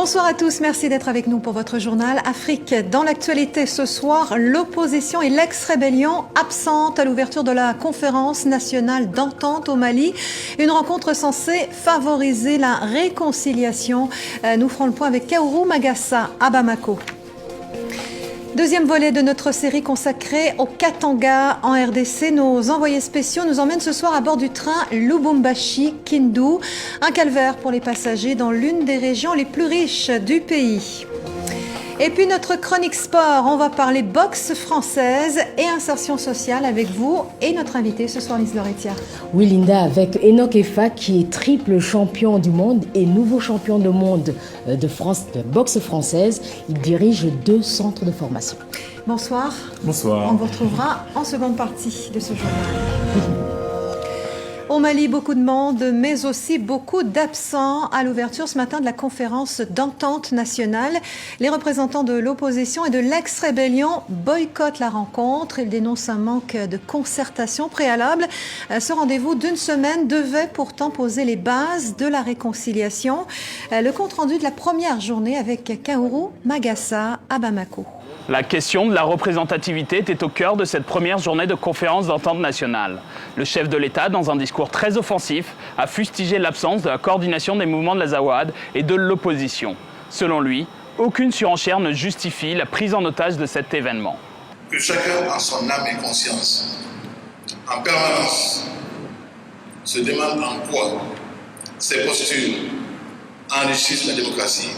Bonsoir à tous, merci d'être avec nous pour votre journal Afrique. Dans l'actualité ce soir, l'opposition et l'ex-rébellion absentes à l'ouverture de la conférence nationale d'entente au Mali. Une rencontre censée favoriser la réconciliation. Nous ferons le point avec Kaourou Magassa à Bamako. Deuxième volet de notre série consacrée au Katanga en RDC. Nos envoyés spéciaux nous emmènent ce soir à bord du train Lubumbashi-Kindu, un calvaire pour les passagers dans l'une des régions les plus riches du pays. Et puis notre chronique sport, on va parler boxe française et insertion sociale avec vous et notre invité ce soir, Lise Loretia. Oui Linda, avec Enoch Efa qui est triple champion du monde et nouveau champion du monde de boxe française. Il dirige 2 centres de formation. Bonsoir. Bonsoir. On vous retrouvera en seconde partie de ce journal. Au Mali, beaucoup de monde, mais aussi beaucoup d'absents à l'ouverture ce matin de la conférence d'entente nationale. Les représentants de l'opposition et de l'ex-rébellion boycottent la rencontre. Ils dénoncent un manque de concertation préalable. Ce rendez-vous d'une semaine devait pourtant poser les bases de la réconciliation. Le compte-rendu de la première journée avec Kaourou Magassa à Bamako. La question de la représentativité était au cœur de cette première journée de conférence d'entente nationale. Le chef de l'État, dans un discours très offensif, a fustigé l'absence de la coordination des mouvements de l'Azawad et de l'opposition. Selon lui, aucune surenchère ne justifie la prise en otage de cet événement. Que chacun en son âme et conscience, en permanence, se demande en quoi ces postures enrichissent la démocratie,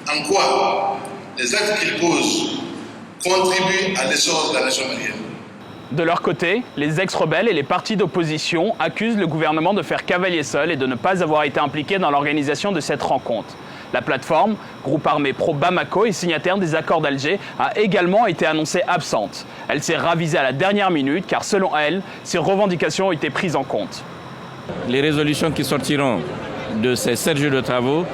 en quoi les actes qu'ils posent contribuent à l'essor de la nation malienne. De leur côté, les ex-rebelles et les partis d'opposition accusent le gouvernement de faire cavalier seul et de ne pas avoir été impliqué dans l'organisation de cette rencontre. La plateforme, groupe armé pro-Bamako et signataire des accords d'Alger, a également été annoncée absente. Elle s'est ravisée à la dernière minute car, selon elle, ses revendications ont été prises en compte. Les résolutions qui sortiront de ces 7 jours de travaux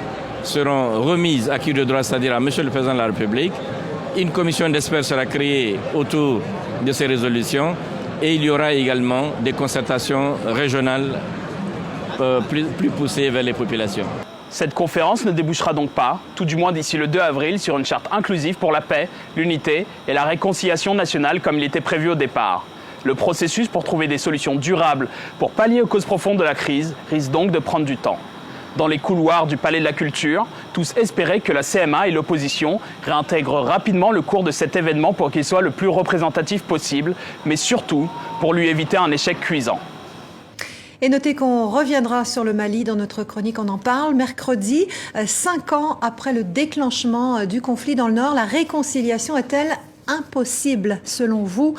seront remises à qui de droit, c'est-à-dire à Monsieur le Président de la République. Une commission d'experts sera créée autour de ces résolutions et il y aura également des concertations régionales plus poussées vers les populations. Cette conférence ne débouchera donc pas, tout du moins d'ici le 2 avril, sur une charte inclusive pour la paix, l'unité et la réconciliation nationale comme il était prévu au départ. Le processus pour trouver des solutions durables pour pallier aux causes profondes de la crise risque donc de prendre du temps. Dans les couloirs du Palais de la Culture, tous espéraient que la CMA et l'opposition réintègrent rapidement le cours de cet événement pour qu'il soit le plus représentatif possible, mais surtout pour lui éviter un échec cuisant. Et notez qu'on reviendra sur le Mali dans notre chronique, on en parle. Mercredi, 5 ans après le déclenchement du conflit dans le Nord, la réconciliation est-elle impossible selon vous?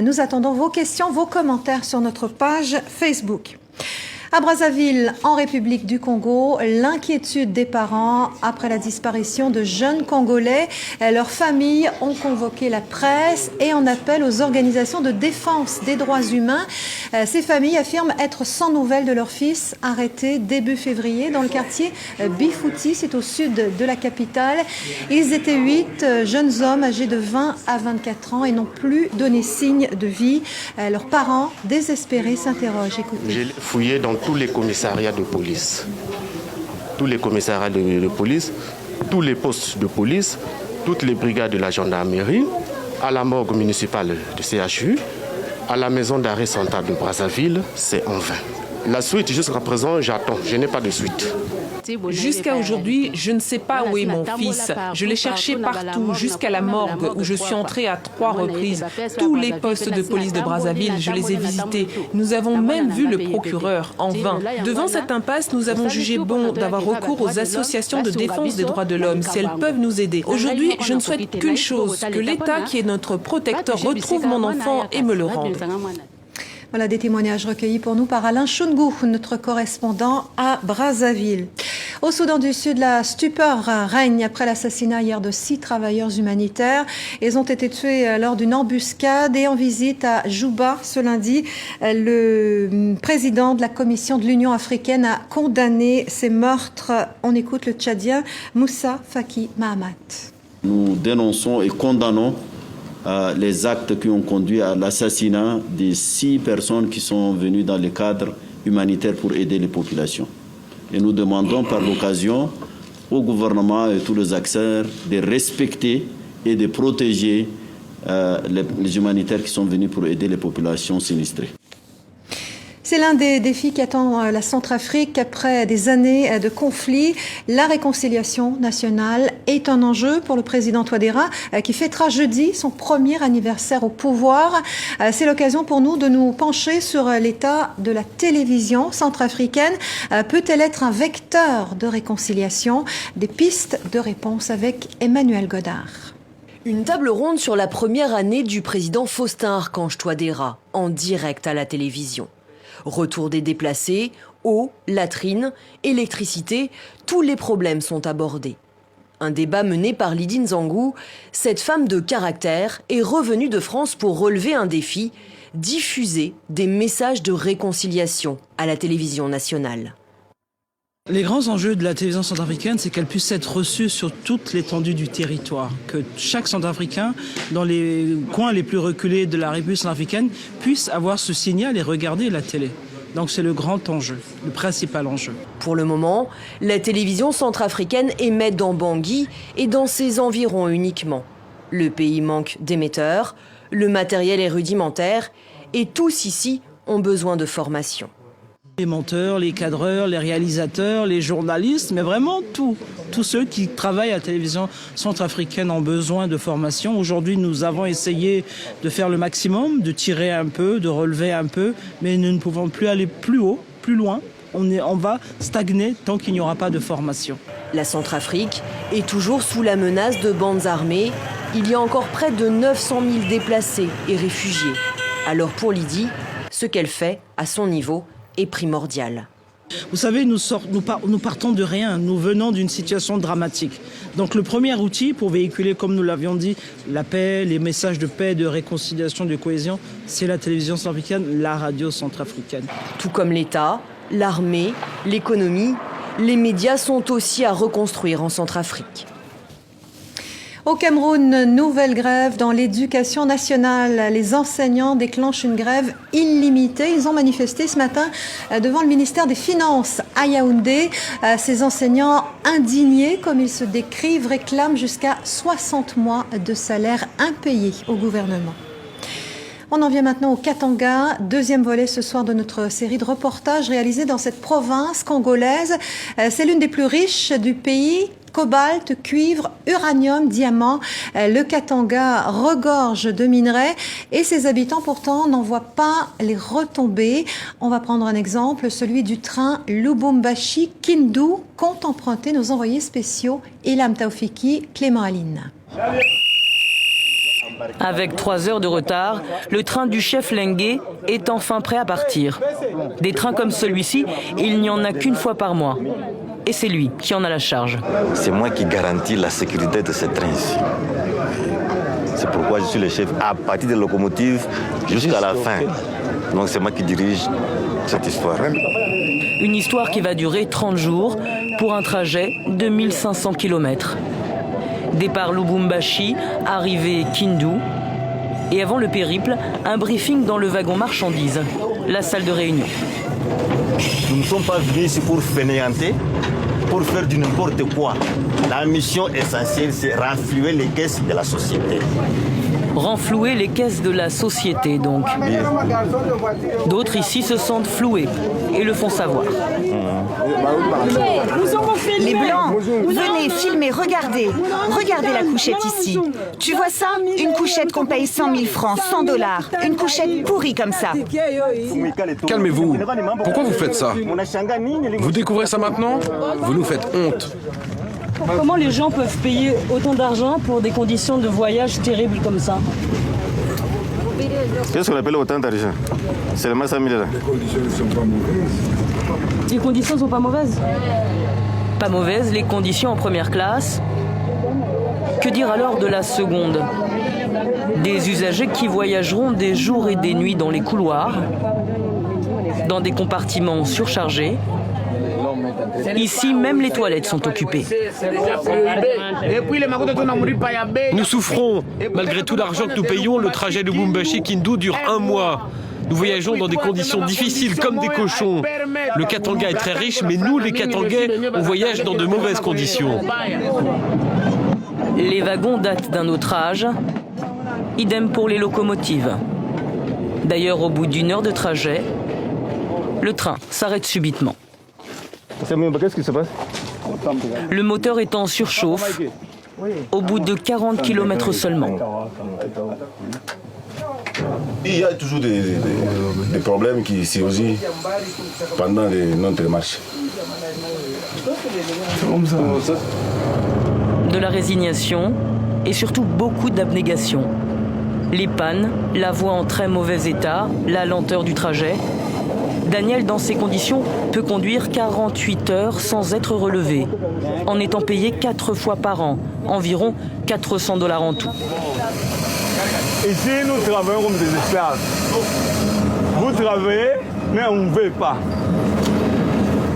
Nous attendons vos questions, vos commentaires sur notre page Facebook. À Brazzaville, en République du Congo, l'inquiétude des parents après la disparition de jeunes Congolais. Leurs familles ont convoqué la presse et en appellent aux organisations de défense des droits humains. Ces familles affirment être sans nouvelles de leur fils arrêté début février dans le quartier Bifouti, c'est au sud de la capitale. Ils étaient 8 jeunes hommes âgés de 20 à 24 ans et n'ont plus donné signe de vie. Leurs parents, désespérés, s'interrogent. Écoutez. J'ai fouillé dans tous les commissariats de police, tous les postes de police, toutes les brigades de la gendarmerie, à la morgue municipale de CHU, à la maison d'arrêt centrale de Brazzaville, c'est en vain. La suite, jusqu'à présent, j'attends, je n'ai pas de suite. Jusqu'à aujourd'hui, je ne sais pas où est mon fils. Je l'ai cherché partout, jusqu'à la morgue où je suis entrée à 3 reprises. Tous les postes de police de Brazzaville, je les ai visités. Nous avons même vu le procureur, en vain. Devant cette impasse, nous avons jugé bon d'avoir recours aux associations de défense des droits de l'homme, si elles peuvent nous aider. Aujourd'hui, je ne souhaite qu'une chose, que l'État, qui est notre protecteur, retrouve mon enfant et me le rende. Voilà des témoignages recueillis pour nous par Alain Choungou, notre correspondant à Brazzaville. Au Soudan du Sud, la stupeur règne après l'assassinat hier de 6 travailleurs humanitaires. Ils ont été tués lors d'une embuscade et en visite à Juba ce lundi. Le président de la Commission de l'Union africaine a condamné ces meurtres. On écoute le Tchadien Moussa Faki Mahamat. Nous dénonçons et condamnons les actes qui ont conduit à l'assassinat des 6 personnes qui sont venues dans le cadre humanitaire pour aider les populations. Et nous demandons par l'occasion au gouvernement et tous les acteurs de respecter et de protéger les humanitaires qui sont venus pour aider les populations sinistrées. C'est l'un des défis qui attend la Centrafrique après des années de conflits. La réconciliation nationale est un enjeu pour le président Touadéra qui fêtera jeudi son premier anniversaire au pouvoir. C'est l'occasion pour nous de nous pencher sur l'état de la télévision centrafricaine. Peut-elle être un vecteur de réconciliation? Des pistes de réponse avec Emmanuel Godard. Une table ronde sur la première année du président Faustin Archange Touadéra, en direct à la télévision. Retour des déplacés, eau, latrines, électricité, tous les problèmes sont abordés. Un débat mené par Lydie Nzangou, cette femme de caractère est revenue de France pour relever un défi, diffuser des messages de réconciliation à la télévision nationale. Les grands enjeux de la télévision centrafricaine, c'est qu'elle puisse être reçue sur toute l'étendue du territoire. Que chaque Centrafricain, dans les coins les plus reculés de la République centrafricaine, puisse avoir ce signal et regarder la télé. Donc c'est le grand enjeu, le principal enjeu. Pour le moment, la télévision centrafricaine émet dans Bangui et dans ses environs uniquement. Le pays manque d'émetteurs, le matériel est rudimentaire et tous ici ont besoin de formation. Les monteurs, les cadreurs, les réalisateurs, les journalistes, mais vraiment tous ceux qui travaillent à la télévision centrafricaine ont besoin de formation. Aujourd'hui, nous avons essayé de faire le maximum, de tirer un peu, de relever un peu, mais nous ne pouvons plus aller plus haut, plus loin. On va stagner tant qu'il n'y aura pas de formation. La Centrafrique est toujours sous la menace de bandes armées. Il y a encore près de 900 000 déplacés et réfugiés. Alors pour Lydie, ce qu'elle fait à son niveau est primordial. Vous savez, nous partons de rien, nous venons d'une situation dramatique. Donc le premier outil pour véhiculer, comme nous l'avions dit, la paix, les messages de paix, de réconciliation, de cohésion, c'est la télévision centrafricaine, la radio centrafricaine. Tout comme l'État, l'armée, l'économie, les médias sont aussi à reconstruire en Centrafrique. Au Cameroun, nouvelle grève dans l'éducation nationale. Les enseignants déclenchent une grève illimitée. Ils ont manifesté ce matin devant le ministère des Finances à Yaoundé. Ces enseignants indignés, comme ils se décrivent, réclament jusqu'à 60 mois de salaire impayé au gouvernement. On en vient maintenant au Katanga, deuxième volet ce soir de notre série de reportages réalisés dans cette province congolaise. C'est l'une des plus riches du pays. Cobalt, cuivre, uranium, diamant. Le Katanga regorge de minerais et ses habitants pourtant n'en voient pas les retombées. On va prendre un exemple, celui du train Lubumbashi-Kindu, qu'ont emprunté nos envoyés spéciaux Ilham Taoufiki, Clément Aline. Avec 3 heures de retard, le train du chef Lengue est enfin prêt à partir. Des trains comme celui-ci, il n'y en a qu'une fois par mois. Et c'est lui qui en a la charge. C'est moi qui garantis la sécurité de ces trains ici. C'est pourquoi je suis le chef à partir des locomotives jusqu'à la fin. Donc c'est moi qui dirige cette histoire. Une histoire qui va durer 30 jours pour un trajet de 1500 km. Départ Lubumbashi, arrivée Kindu. Et avant le périple, un briefing dans le wagon marchandises, la salle de réunion. Nous ne sommes pas venus ici pour fainéanter, pour faire du n'importe quoi. La mission essentielle, c'est renflouer les caisses de la société. Renflouer les caisses de la société, donc. D'autres ici se sentent floués et le font savoir. Les Blancs, venez filmer, regardez. Regardez la couchette ici. Tu vois ça? Une couchette qu'on paye 100 000 francs, 100 $. Une couchette pourrie comme ça. Calmez-vous. Pourquoi vous faites ça? Vous découvrez ça maintenant? Vous nous faites honte. Comment les gens peuvent payer autant d'argent pour des conditions de voyage terribles comme ça? Qu'est-ce qu'on appelle autant d'argent? C'est le 100 000 $. Les conditions ne sont pas mauvaises? Pas mauvaises, les conditions en première classe. Que dire alors de la seconde? Des usagers qui voyageront des jours et des nuits dans les couloirs, dans des compartiments surchargés. Ici, même les toilettes sont occupées. Nous souffrons. Malgré tout l'argent que nous payons, le trajet de Lubumbashi-Kindu dure 1 mois. Nous voyageons dans des conditions difficiles comme des cochons. Le Katanga est très riche, mais nous, les Katangais, on voyage dans de mauvaises conditions. Les wagons datent d'un autre âge. Idem pour les locomotives. D'ailleurs, au bout d'1 heure de trajet, le train s'arrête subitement. Qu'est-ce qui se passe? Le moteur est en surchauffe au bout de 40 km seulement. Il y a toujours des problèmes qui surgissent pendant notre marche. C'est comme ça. De la résignation et surtout beaucoup d'abnégation. Les pannes, la voie en très mauvais état, la lenteur du trajet. Daniel, dans ces conditions, peut conduire 48 heures sans être relevé, en étant payé 4 fois par an, environ $400 en tout. Ici, nous travaillons comme des esclaves. Vous travaillez, mais on ne veut pas.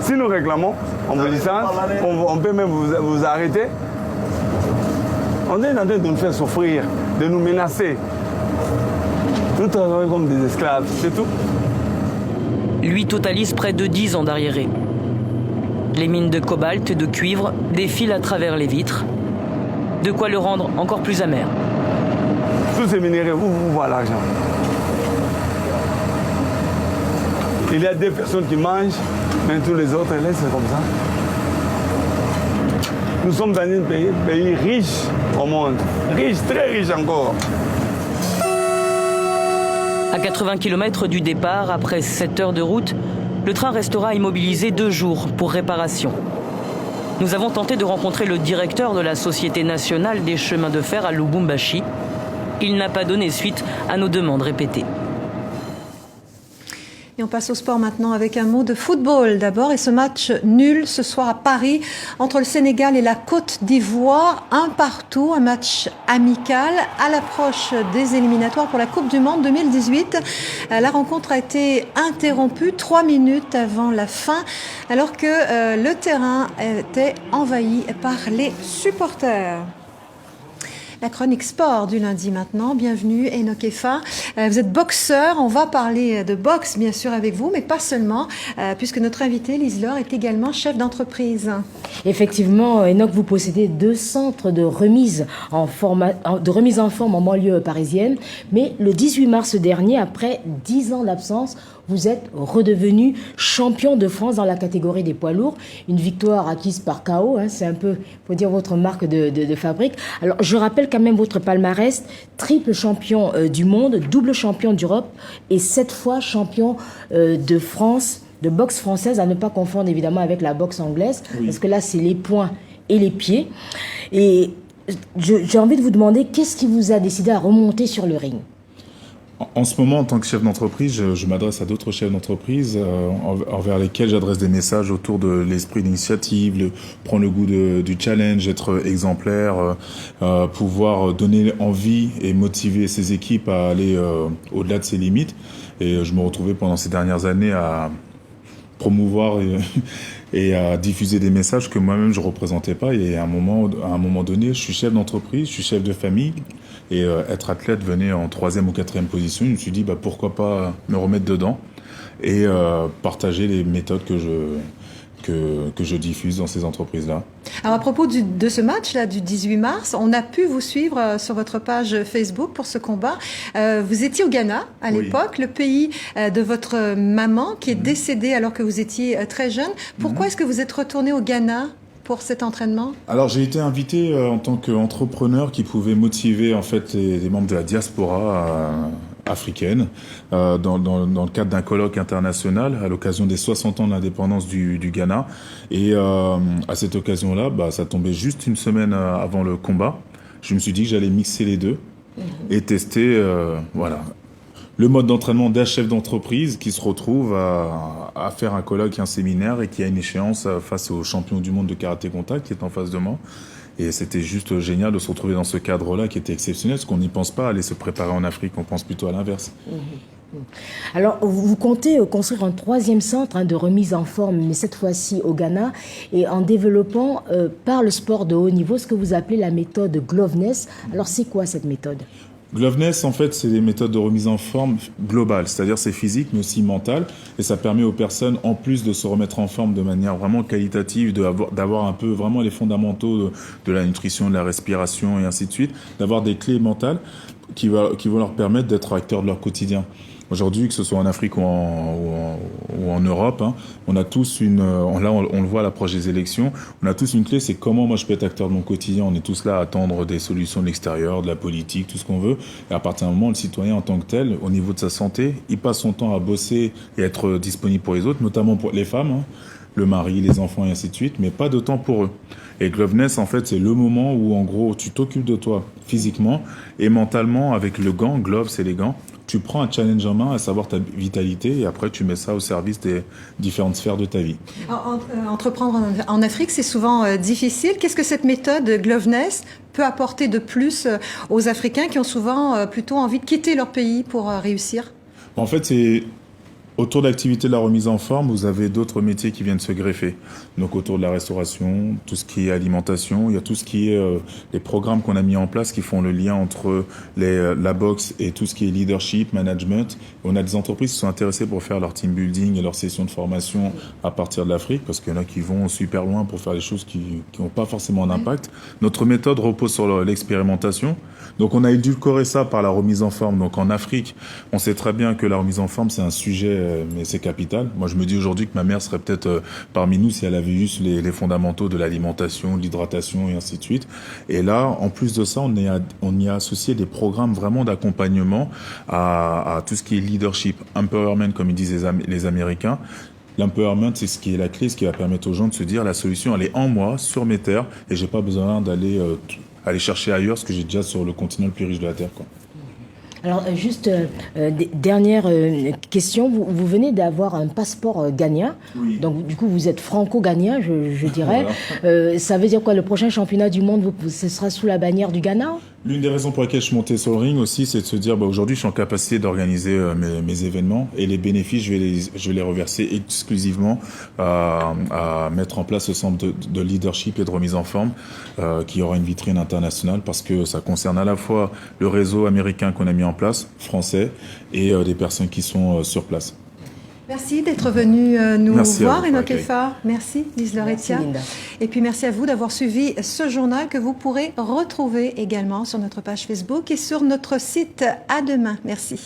Si nous réclamons en obéissance, on peut même vous arrêter. On est en train de nous faire souffrir, de nous menacer. Nous travaillons comme des esclaves, c'est tout. Lui totalise près de 10 ans d'arriéré. Les mines de cobalt et de cuivre défilent à travers les vitres. De quoi le rendre encore plus amer. Tous ces minéraux, vous voyez l'argent. Il y a des personnes qui mangent, mais tous les autres laissent comme ça. Nous sommes dans un pays riche au monde. Riche, très riche encore. À 80 km du départ, après 7 heures de route, le train restera immobilisé 2 jours pour réparation. Nous avons tenté de rencontrer le directeur de la Société nationale des chemins de fer à Lubumbashi. Il n'a pas donné suite à nos demandes répétées. Et on passe au sport maintenant avec un mot de football d'abord. Et ce match nul ce soir à Paris entre le Sénégal et la Côte d'Ivoire, 1-1, un match amical à l'approche des éliminatoires pour la Coupe du Monde 2018. La rencontre a été interrompue 3 minutes avant la fin, alors que le terrain était envahi par les supporters. La chronique sport du lundi maintenant. Bienvenue Enoch Effa. Vous êtes boxeur. On va parler de boxe bien sûr avec vous, mais pas seulement, puisque notre invité Lise Laure est également chef d'entreprise. Effectivement, Enoch, vous possédez 2 centres de remise en forme en banlieue parisienne. Mais le 18 mars dernier, après 10 ans d'absence, vous êtes redevenu champion de France dans la catégorie des poids lourds. Une victoire acquise par KO, c'est un peu, faut dire, votre marque de fabrique. Alors, je rappelle quand même votre palmarès, triple champion du monde, double champion d'Europe et 7 fois champion de France, de boxe française, à ne pas confondre évidemment avec la boxe anglaise, parce que là, c'est les poings et les pieds. Et j'ai envie de vous demander, qu'est-ce qui vous a décidé à remonter sur le ring ? En ce moment, en tant que chef d'entreprise, je m'adresse à d'autres chefs d'entreprise envers lesquels j'adresse des messages autour de l'esprit d'initiative, prendre le goût du challenge, être exemplaire, pouvoir donner envie et motiver ses équipes à aller au-delà de ses limites. Et je me retrouvais pendant ces dernières années à promouvoir et à diffuser des messages que moi-même je représentais pas. Et à un moment donné, je suis chef d'entreprise, je suis chef de famille. Et être athlète venait en 3e ou 4e position. Je me suis dit, pourquoi pas me remettre dedans et partager les méthodes que je diffuse dans ces entreprises-là. Alors à propos de ce match-là du 18 mars, on a pu vous suivre sur votre page Facebook pour ce combat. Vous étiez au Ghana à l'époque, le pays de votre maman qui est décédée alors que vous étiez très jeune. Pourquoi est-ce que vous êtes retourné au Ghana pour cet entraînement? Alors j'ai été invité en tant qu'entrepreneur qui pouvait motiver en fait les membres de la diaspora africaine dans le cadre d'un colloque international à l'occasion des 60 ans de l'indépendance du Ghana. Et à cette occasion-là, ça tombait juste une semaine avant le combat. Je me suis dit que j'allais mixer les deux et tester le mode d'entraînement d'un chef d'entreprise qui se retrouve à faire un colloque et un séminaire et qui a une échéance face au champion du monde de karaté contact qui est en face de moi. Et c'était juste génial de se retrouver dans ce cadre-là qui était exceptionnel, parce qu'on n'y pense pas aller se préparer en Afrique, on pense plutôt à l'inverse. Alors, vous comptez construire un 3e centre de remise en forme, mais cette fois-ci au Ghana, et en développant par le sport de haut niveau ce que vous appelez la méthode Gloveness. Alors, c'est quoi cette méthode ? Gloveness, en fait, c'est des méthodes de remise en forme globale, c'est-à-dire c'est physique mais aussi mental, et ça permet aux personnes, en plus de se remettre en forme de manière vraiment qualitative, d'avoir un peu vraiment les fondamentaux de la nutrition, de la respiration et ainsi de suite, d'avoir des clés mentales qui vont leur permettre d'être acteurs de leur quotidien. Aujourd'hui, que ce soit en Afrique ou en Europe, hein, on a tous on le voit à l'approche des élections, on a tous une clé, c'est comment moi je peux être acteur de mon quotidien. On est tous là à attendre des solutions de l'extérieur, de la politique, tout ce qu'on veut. Et à partir d'un moment, le citoyen en tant que tel, au niveau de sa santé, il passe son temps à bosser et à être disponible pour les autres, notamment pour les femmes, hein, le mari, les enfants et ainsi de suite, mais pas de temps pour eux. Et Gloveness, en fait, c'est le moment où, en gros, tu t'occupes de toi physiquement et mentalement avec le gant. Glove, c'est les gants. Tu prends un challenge en main, à savoir ta vitalité, et après tu mets ça au service des différentes sphères de ta vie. Entreprendre en Afrique, c'est souvent difficile. Qu'est-ce que cette méthode Gloveness peut apporter de plus aux Africains qui ont souvent plutôt envie de quitter leur pays pour réussir? En fait, c'est autour de l'activité de la remise en forme, vous avez d'autres métiers qui viennent se greffer. Donc autour de la restauration, tout ce qui est alimentation, il y a tout ce qui est les programmes qu'on a mis en place qui font le lien entre la boxe et tout ce qui est leadership, management. On a des entreprises qui sont intéressées pour faire leur team building et leur session de formation à partir de l'Afrique, parce qu'il y en a qui vont super loin pour faire des choses qui n'ont pas forcément un impact. Notre méthode repose sur l'expérimentation. Donc on a édulcoré ça par la remise en forme. Donc en Afrique, on sait très bien que la remise en forme, c'est un sujet mais c'est capital. Moi, je me dis aujourd'hui que ma mère serait peut-être parmi nous si elle avait juste les fondamentaux de l'alimentation, de l'hydratation et ainsi de suite. Et là, en plus de ça, on y a associé des programmes vraiment d'accompagnement à tout ce qui est leadership, empowerment, comme ils disent les Américains. L'empowerment, c'est ce qui est la clé, ce qui va permettre aux gens de se dire la solution, elle est en moi, sur mes terres, et j'ai pas besoin d'aller aller chercher ailleurs ce que j'ai déjà sur le continent le plus riche de la Terre, quoi. Alors, juste dernière question. Vous venez d'avoir un passeport ghanéen. Oui. Donc, du coup, vous êtes franco-ghanéen, je dirais. Voilà. Ça veut dire quoi? Le prochain championnat du monde, ce sera sous la bannière du Ghana? L'une des raisons pour lesquelles je suis monté sur le ring aussi, c'est de se dire, aujourd'hui, je suis en capacité d'organiser mes événements et les bénéfices, je vais les reverser exclusivement à mettre en place ce centre de leadership et de remise en forme qui aura une vitrine internationale parce que ça concerne à la fois le réseau américain qu'on a mis en place, français, et des personnes qui sont sur place. Merci d'être venu nous voir, Enoch Effa. Merci, Lise Lauretian. Et puis merci à vous d'avoir suivi ce journal que vous pourrez retrouver également sur notre page Facebook et sur notre site. À demain. Merci.